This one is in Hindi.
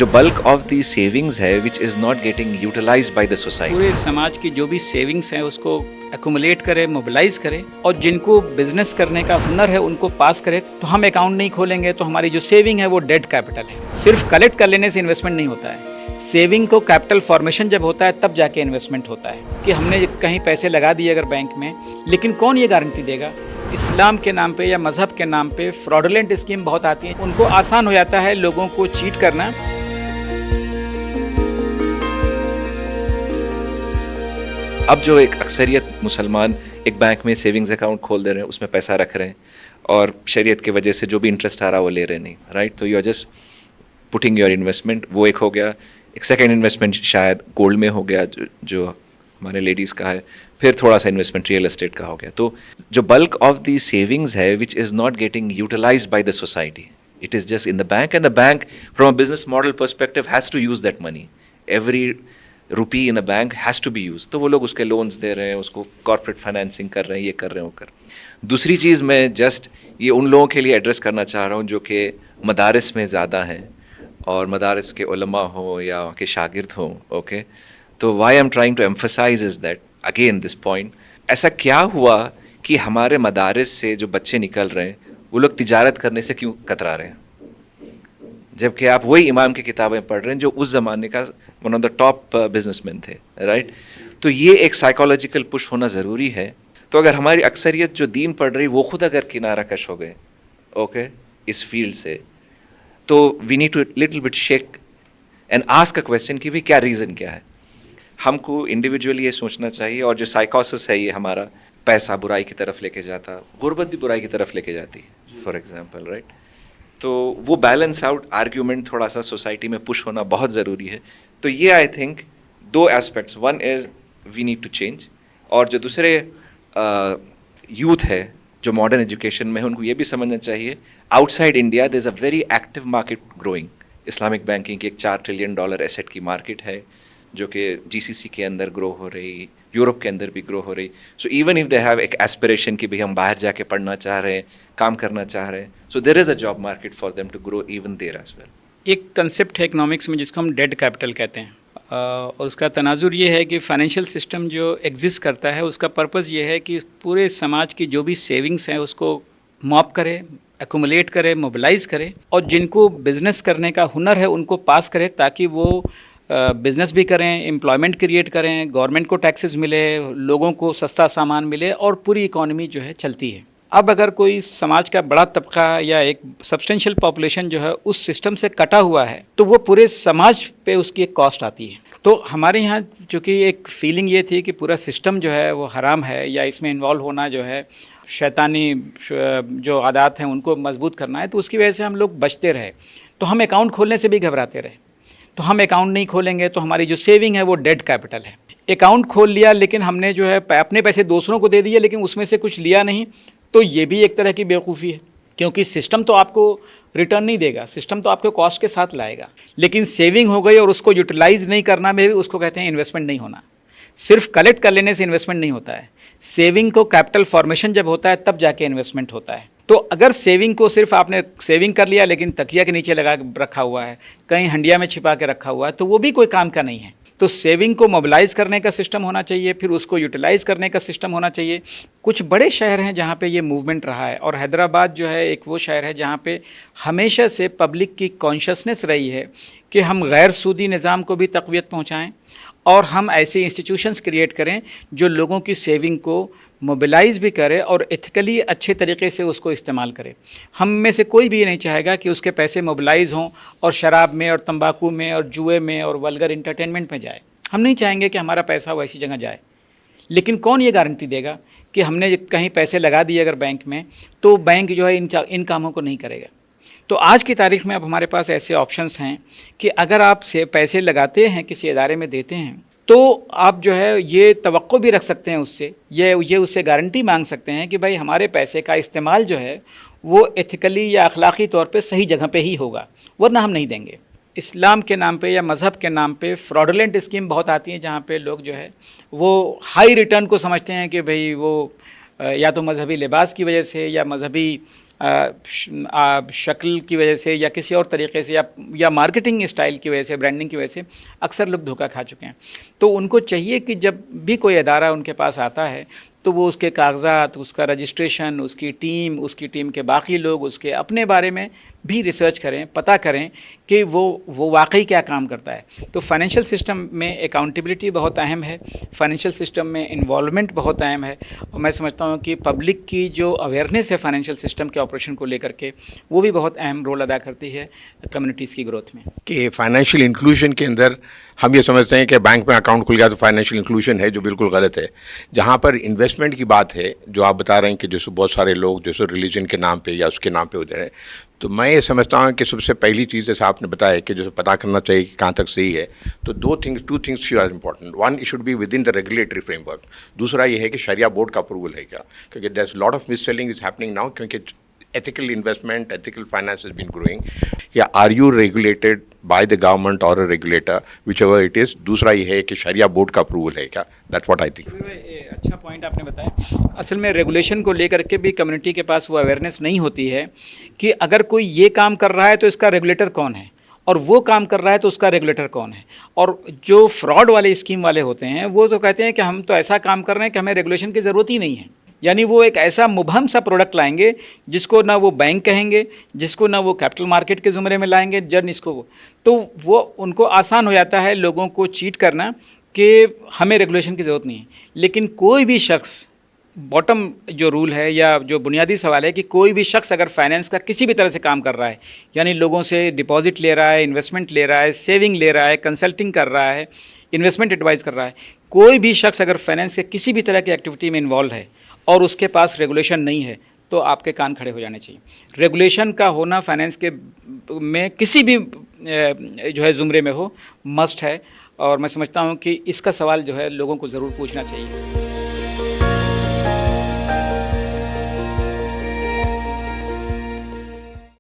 जो बल्क ऑफ दी सेविंग्स है which is not getting utilized by the society. पूरे समाज की जो भी सेविंग्स हैं उसको एक्यूमुलेट करे, मोबिलाइज करे और जिनको बिजनेस करने का हुनर है उनको पास करे। तो हम अकाउंट नहीं खोलेंगे तो हमारी जो सेविंग है वो डेड कैपिटल है। सिर्फ कलेक्ट कर लेने से इन्वेस्टमेंट नहीं होता है। सेविंग को कैपिटल फॉर्मेशन जब होता है तब जाके इन्वेस्टमेंट होता है। कि हमने कहीं पैसे लगा दिए अगर बैंक में, लेकिन कौन ये गारंटी देगा? इस्लाम के नाम पे या मजहब के नाम पे फ्रॉडुलेंट स्कीम बहुत आती है, उनको आसान हो जाता है लोगों को चीट करना। अब जो एक अक्सरियत मुसलमान एक बैंक में सेविंग्स अकाउंट खोल दे रहे हैं, उसमें पैसा रख रहे हैं और शरीयत की वजह से जो भी इंटरेस्ट आ रहा है वो ले रहे नहीं, राइट? तो you are just putting your investment, वो एक हो गया। एक सेकेंड इन्वेस्टमेंट शायद गोल्ड में हो गया, जो हमारे लेडीज़ का है। फिर थोड़ा सा इन्वेस्टमेंट रियल एस्टेट का हो गया। तो जो बल्क ऑफ दी सेविंग्स है which is not getting utilized by the society, it is just in the bank and the bank from a business model perspective has to use that money. Every rupee in a bank has to be use. तो वो लोग उसके लोन्स दे रहे हैं, उसको कॉर्पोरेट फाइनेंसिंग कर रहे हैं, ये कर रहे हैं, वो कर रहे हैं। दूसरी चीज़ मैं जस्ट ये उन लोगों के लिए एड्रेस करना चाह रहा हूँ जो कि मदारिस में ज़्यादा हैं और मदारिस के उलमा हो या के शागिर्द हों, ओके? तो why I am trying to emphasize is that again this point, ऐसा क्या हुआ कि हमारे मदारिस से जो बच्चे निकल रहे हैं वो लोग तिजारत करने से क्यों कतरा रहे हैं, जबकि आप वही इमाम की किताबें पढ़ रहे हैं जो उस ज़माने का one of the top businessman थे, राइट? तो ये एक साइकोलॉजिकल पुश होना ज़रूरी है। तो अगर हमारी अक्सरियत जो दीन पढ़ रही वो खुद अगर किनारा कश हो गए, ओके, इस फील्ड से, तो we need to little bit shake and ask a question कि भाई क्या रीज़न क्या है। हमको इंडिविजुअली ये सोचना चाहिए। और जो साइकोसिस है ये हमारा, पैसा बुराई की तरफ लेके जाता, गुर्बत भी बुराई की तरफ लेके जाती है, फॉर एग्जांपल, राइट? तो वो बैलेंस आउट आर्ग्यूमेंट थोड़ा सा सोसाइटी में पुश होना बहुत ज़रूरी है। तो ये आई थिंक दो aspects, one is we need to change, और जो दूसरे यूथ है जो मॉडर्न एजुकेशन में है उनको ये भी समझना चाहिए outside India there is a very active market growing. Islamic banking की एक $4 ट्रिलियन एसेट की मार्केट है जो कि जीसीसी के अंदर ग्रो हो रही, यूरोप के अंदर भी ग्रो हो रही। So even if they have एक एस्पिरेशन कि भाई हम बाहर जाके पढ़ना चाह रहे हैं, काम करना चाह रहे हैं, so there is a job market for them to grow even there as well. एक कंसेप्ट है इकोनॉमिक्स में जिसको हम डेड कैपिटल कहते हैं, और उसका तनाजुर ये है कि फाइनेंशियल सिस्टम जो एग्जिस्ट करता है उसका पर्पज़ ये है कि पूरे समाज की जो भी सेविंग्स हैं उसको मॉप करे, एक्यूमुलेट करे, मोबिलाइज करे और जिनको बिजनेस करने का हुनर है उनको पास करे, ताकि वो बिज़नेस भी करें, एम्प्लॉयमेंट क्रिएट करें, गवर्नमेंट को टैक्सेस मिले, लोगों को सस्ता सामान मिले और पूरी इकॉनमी जो है चलती है। अब अगर कोई समाज का बड़ा तबका या एक सब्सटेंशियल पॉपुलेशन जो है उस सिस्टम से कटा हुआ है तो वो पूरे समाज पे उसकी एक कॉस्ट आती है। तो हमारे यहाँ चूँकि एक फीलिंग ये थी कि पूरा सिस्टम जो है वो हराम है या इसमें इन्वॉल्व होना जो है शैतानी जो आदात हैं उनको मजबूत करना है, तो उसकी वजह से हम लोग बचते रहे। तो हम अकाउंट खोलने से भी घबराते रहे। तो हम अकाउंट नहीं खोलेंगे तो हमारी जो सेविंग है वो डेड कैपिटल है। अकाउंट खोल लिया लेकिन हमने जो है अपने पैसे दूसरों को दे दिए लेकिन उसमें से कुछ लिया नहीं, तो ये भी एक तरह की बेवकूफ़ी है, क्योंकि सिस्टम तो आपको रिटर्न नहीं देगा, सिस्टम तो आपके कॉस्ट के साथ लाएगा। लेकिन सेविंग हो गई और उसको यूटिलाइज नहीं करना में भी उसको कहते हैं इन्वेस्टमेंट नहीं होना। सिर्फ कलेक्ट कर लेने से इन्वेस्टमेंट नहीं होता है। सेविंग को कैपिटल फॉर्मेशन जब होता है तब जाके इन्वेस्टमेंट होता है। तो अगर सेविंग को सिर्फ आपने सेविंग कर लिया लेकिन तकिया के नीचे लगा रखा हुआ है, कहीं हंडिया में छिपा के रखा हुआ है, तो वो भी कोई काम का नहीं है। तो सेविंग को मोबिलाइज करने का सिस्टम होना चाहिए, फिर उसको यूटिलाइज करने का सिस्टम होना चाहिए। कुछ बड़े शहर हैं जहाँ पे ये मूवमेंट रहा है, और हैदराबाद जो है एक वो शहर है जहाँ पे हमेशा से पब्लिक की कॉन्शियसनेस रही है कि हम गैर सूदी निज़ाम को भी तक़वियत पहुँचाएँ और हम ऐसे इंस्टीट्यूशंस क्रिएट करें जो लोगों की सेविंग को मोबिलाइज भी करे और एथिकली अच्छे तरीके से उसको इस्तेमाल करे। हम में से कोई भी ये नहीं चाहेगा कि उसके पैसे मोबिलाइज हों और शराब में और तंबाकू में और जुए में और वल्गर इंटरटेनमेंट में जाए। हम नहीं चाहेंगे कि हमारा पैसा वैसी जगह जाए। लेकिन कौन ये गारंटी देगा कि हमने कहीं पैसे लगा दिए अगर बैंक में तो बैंक जो है इन कामों को नहीं करेगा। तो आज की तारीख में अब हमारे पास ऐसे ऑप्शंस हैं कि अगर आप से पैसे लगाते हैं किसी इदारे में देते हैं तो आप जो है ये तवक्को भी रख सकते हैं उससे, ये उससे गारंटी मांग सकते हैं कि भाई हमारे पैसे का इस्तेमाल जो है वो एथिकली या अखलाक़ी तौर पे सही जगह पे ही होगा, वरना हम नहीं देंगे। इस्लाम के नाम पे या मज़हब के नाम पे फ्रॉडुलेंट स्कीम बहुत आती हैं जहाँ पे लोग जो है वो हाई रिटर्न को समझते हैं कि भाई वो या तो मजहबी लिबास की वजह से या मजहबी शक्ल की वजह से या किसी और तरीके से या मार्केटिंग स्टाइल की वजह से, ब्रांडिंग की वजह से अक्सर लोग धोखा खा चुके हैं। तो उनको चाहिए कि जब भी कोई अदारा उनके पास आता है तो वो उसके कागजात, उसका रजिस्ट्रेशन, उसकी टीम के बाकी लोग उसके अपने बारे में भी रिसर्च करें, पता करें कि वो वाकई क्या काम करता है। तो फाइनेंशियल सिस्टम में अकाउंटेबिलिटी बहुत अहम है, फाइनेंशियल सिस्टम में इन्वॉल्वमेंट बहुत अहम है, और मैं समझता हूँ कि पब्लिक की जो अवेयरनेस है फाइनेंशियल सिस्टम के ऑपरेशन को लेकर के, वो भी बहुत अहम रोल अदा करती है कम्युनिटीज़ की ग्रोथ में। कि फाइनेंशियल इंक्लूजन के अंदर हम ये समझते हैं कि बैंक में अकाउंट खुल गया तो फाइनेंशियल इंक्लूजन है, जो बिल्कुल गलत है। जहाँ पर इन्वेस्टमेंट की बात है, जो आप बता रहे हैं कि जैसे बहुत सारे लोग जैसे रिलीजन के नाम पे या उसके नाम पे होते हैं, तो मैं ये समझता हूँ कि सबसे पहली चीज़ जैसे आपने बताया कि जैसे पता करना चाहिए कि कहाँ तक सही है, तो two things are important. One, it should be within the regulatory framework. दूसरा ये है कि शरिया बोर्ड का अप्रूवल है क्या, क्योंकि there is lot of mis selling is happening now, क्योंकि ethical investment, ethical finance has been growing. Yeah, are you regulated by the government or a regulator, whichever it is? दूसरा ये है कि शरिया बोर्ड का अप्रूवल है क्या? That's what I think. अच्छा पॉइंट आपने बताया। असल में रेगुलेशन को लेकर के भी कम्युनिटी के पास वो अवेयरनेस नहीं होती है कि अगर कोई ये काम कर रहा है तो इसका रेगुलेटर कौन है, और वो काम कर रहा है तो उसका रेगुलेटर कौन है। और जो फ्रॉड वाले स्कीम वाले होते हैं वो तो कहते हैं कि हम तो ऐसा काम कर रहे हैं कि हमें रेगुलेशन की ज़रूरत ही नहीं है। यानी वो एक ऐसा मुबहम सा प्रोडक्ट लाएंगे जिसको ना वो बैंक कहेंगे, जिसको ना वो कैपिटल मार्केट के ज़ुमरे में लाएंगे, जन इसको तो वो उनको आसान हो जाता है लोगों को चीट करना कि हमें रेगुलेशन की ज़रूरत नहीं है। लेकिन कोई भी शख्स, बॉटम जो रूल है या जो बुनियादी सवाल है कि कोई भी शख्स अगर फाइनेंस का किसी भी तरह से काम कर रहा है, यानी लोगों से डिपॉजिट ले रहा है, इन्वेस्टमेंट ले रहा है, सेविंग ले रहा है, कंसल्टिंग कर रहा है, इन्वेस्टमेंट एडवाइस कर रहा है, कोई भी शख्स अगर फाइनेंस के किसी भी तरह की एक्टिविटी में इन्वॉल्व है और उसके पास रेगुलेशन नहीं है, तो आपके कान खड़े हो जाने चाहिए। रेगुलेशन का होना फाइनेंस के में किसी भी जो है ज़ुमरे में हो, मस्ट है। और मैं समझता हूँ कि इसका सवाल जो है लोगों को ज़रूर पूछना चाहिए।